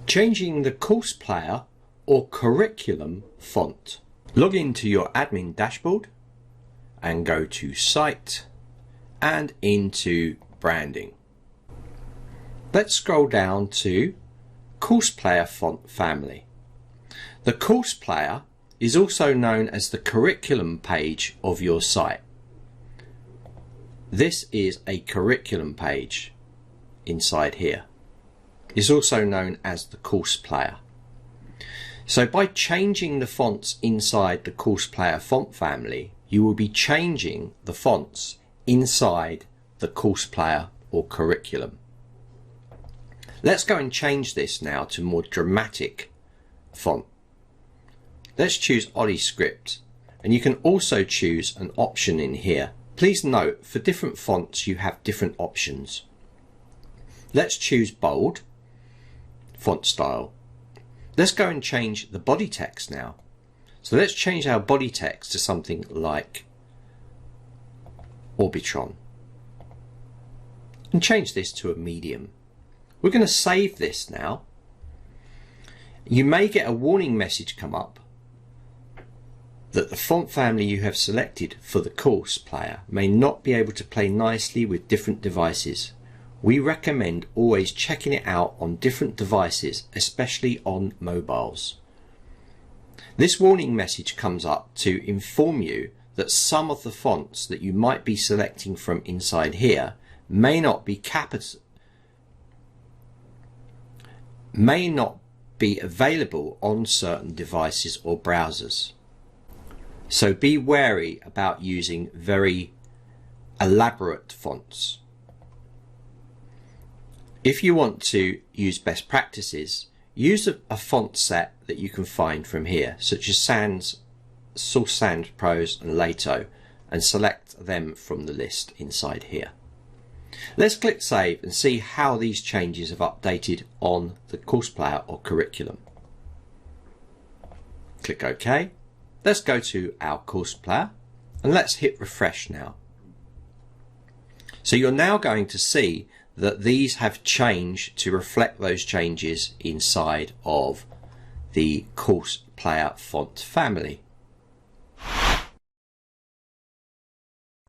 Changing the course player or curriculum font. Log into your admin dashboard and go to Site and into Branding. Let's scroll down to Course Player Font Family. The Course Player is also known as the curriculum page of your site. This is a curriculum page inside here. It's also known as the Course Player. So by changing the fonts inside the Course Player font family, you will be changing the fonts inside the Course Player or curriculum. Let's go and change this now to more dramatic font. Let's choose AudiScript, and you can also choose an option in here. Please note, for different fonts you have different options. Let's choose bold font style. Let's go and change the body text now. So let's change our body text to something like Orbitron and change this to a medium. We're going to save this now. You may get a warning message come up that the font family you have selected for the course player may not be able to play nicely with different devices. We recommend always checking it out on different devices, especially on mobiles. This warning message comes up to inform you that some of the fonts that you might be selecting from inside here may not be available on certain devices or browsers. So be wary about using very elaborate fonts. If you want to use best practices, use a font set that you can find from here, such as Source Sans, Prose and Lato, and select them from the list inside here. Let's click Save and see how these changes have updated on the course player or curriculum. Click OK. Let's go to our course player and let's hit refresh now. So you're now going to see that these have changed to reflect those changes inside of the course player font family.